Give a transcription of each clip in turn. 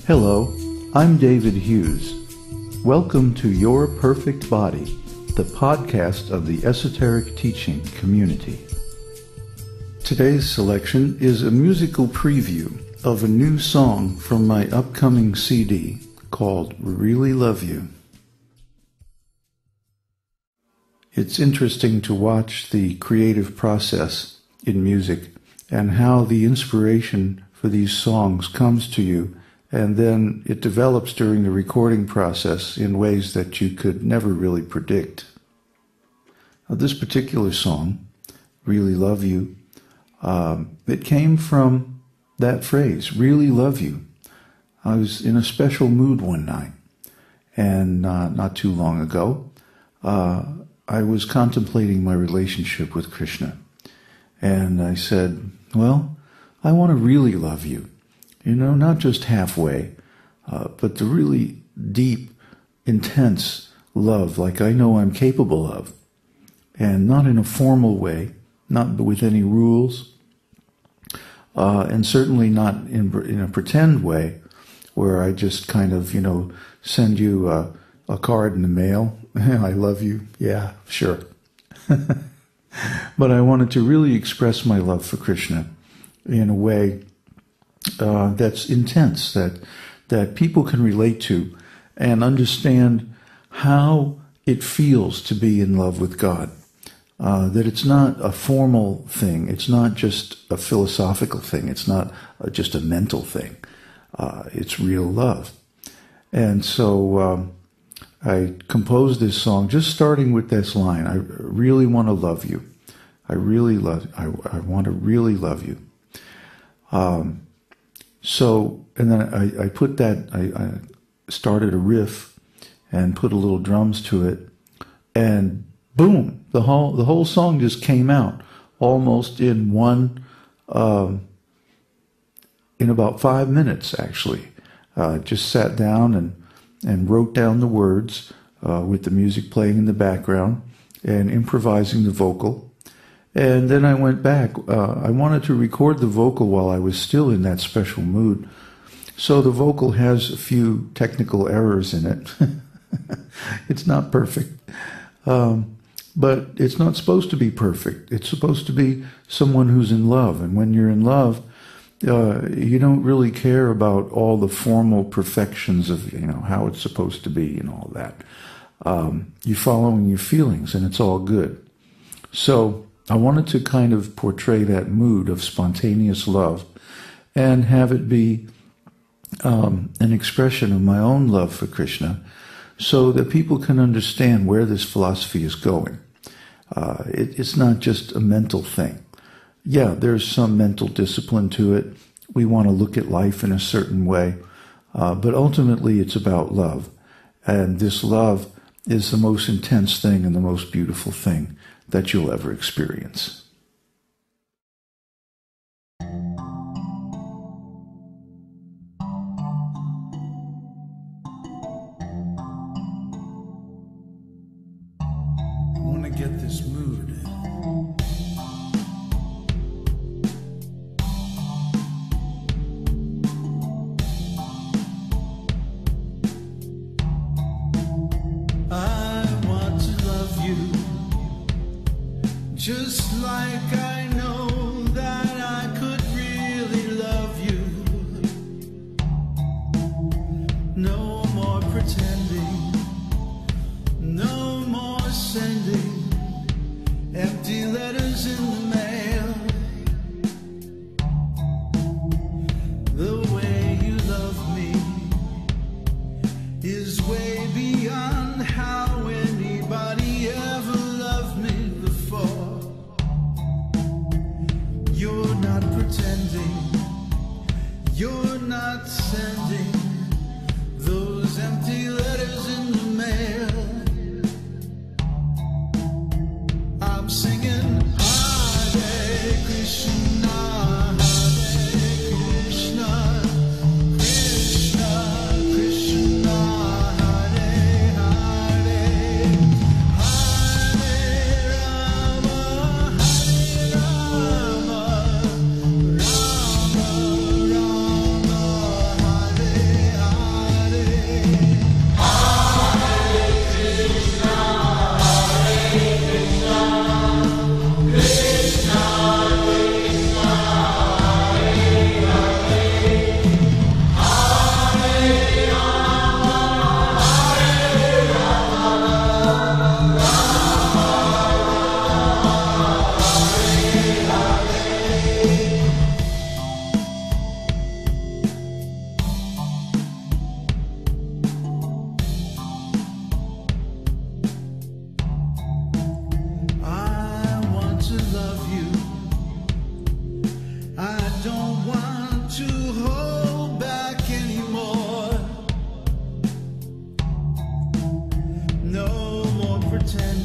Hello, I'm David Hughes. Welcome to Your Perfect Body, the podcast of the Esoteric Teaching community. Today's selection is a musical preview of a new song from my upcoming CD called Really Love You. It's interesting to watch the creative process in music and how the inspiration for these songs comes to you, and then it develops during the recording process in ways that you could never really predict. Now, this particular song, Really Love You, it came from that phrase, really love you. I was in a special mood one night, and not too long ago, I was contemplating my relationship with Krishna. And I said, well, I want to really love you. You know, not just halfway, but the really deep, intense love like I know I'm capable of. And not in a formal way, not with any rules, and certainly not in a pretend way where I just kind of, send you a card in the mail. I love you. Yeah, sure. But I wanted to really express my love for Krishna in a way that's intense, that people can relate to and understand how it feels to be in love with God. That it's not a formal thing. It's not just a philosophical thing. It's not just a mental thing. It's real love. And so I composed this song just starting with this line. I really want to love you. I want to really love you. And then I put that, I started a riff and put a little drums to it, and boom, the whole song just came out almost in in about 5 minutes, actually. Just sat down and wrote down the words with the music playing in the background and improvising the vocal. And then I went back. I wanted to record the vocal while I was still in that special mood. So the vocal has a few technical errors in it. It's not perfect. But it's not supposed to be perfect. It's supposed to be someone who's in love. And when you're in love, you don't really care about all the formal perfections of, how it's supposed to be and all that. You're following your feelings, and it's all good. So I wanted to kind of portray that mood of spontaneous love and have it be an expression of my own love for Krishna so that people can understand where this philosophy is going. It's not just a mental thing. Yeah, there's some mental discipline to it. We want to look at life in a certain way. But ultimately, it's about love. And this love is the most intense thing and the most beautiful thing that you'll ever experience. I want to get this mood. Just like I know that I could really love you. No more pretending, no more sending empty letters in the mail. The way you love me is way beyond how anybody ever loved me before.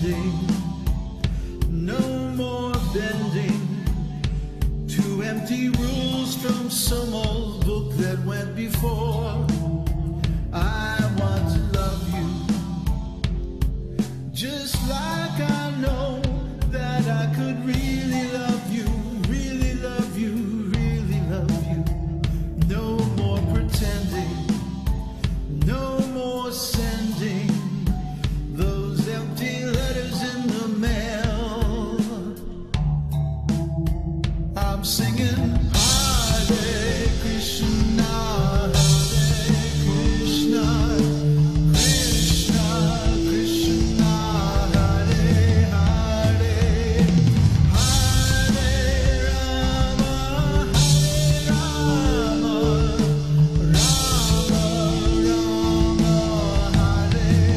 pretending, no more bending to empty rules from some old book that went before. I want to love you just like I know that I could really love you, really love you, really love you. No more pretending, no more sending those empty letters in the mail. I'm singing Hare Krishna, Krishna, Krishna, Krishna, Hare Hare, Hare Rama, Rama, Rama, Hare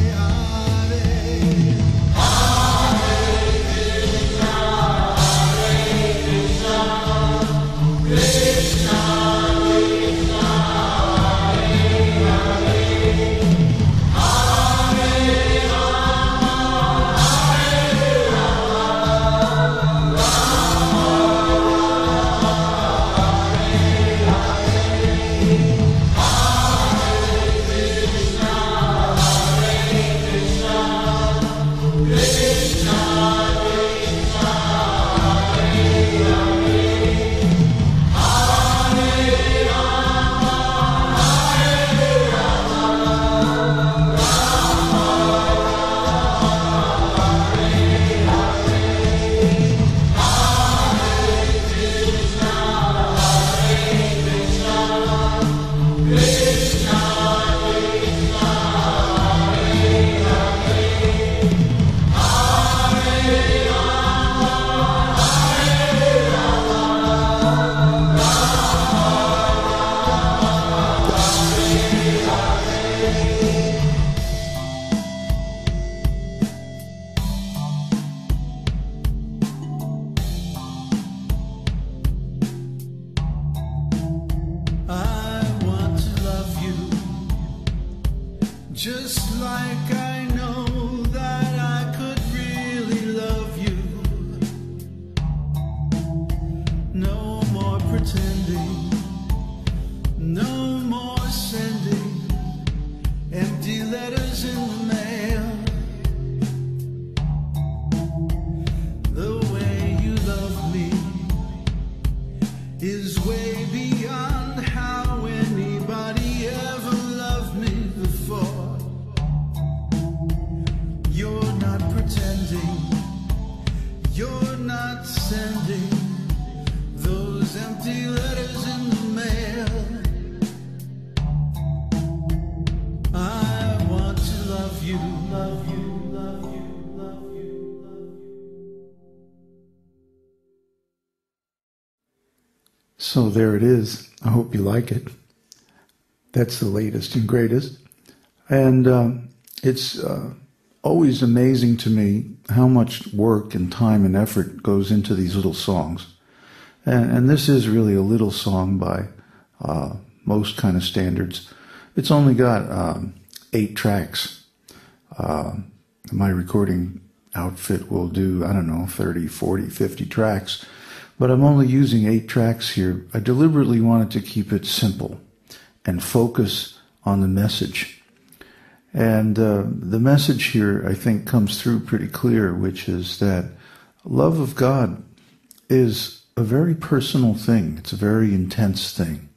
just like I know that I could really love you. No more pretending, no more sending empty letters in the mail. The way you love me is way beyond how anybody ever loved me before. You're not pretending, you're not sending those empty letters in the mail. I want to love you, love you, love you, love you, love you. So there it is. I hope you like it. That's the latest and greatest. And it's always amazing to me how much work and time and effort goes into these little songs. And this is really a little song by most kind of standards. It's only got 8 tracks. My recording outfit will do, I don't know, 30, 40, 50 tracks. But I'm only using 8 tracks here. I deliberately wanted to keep it simple and focus on the message. And the message here, I think, comes through pretty clear, which is that love of God is a very personal thing. It's a very intense thing.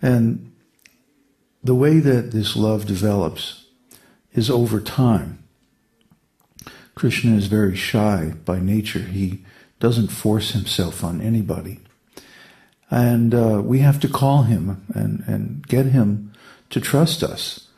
And the way that this love develops is over time. Krishna is very shy by nature. He doesn't force himself on anybody. And we have to call him and get him to trust us.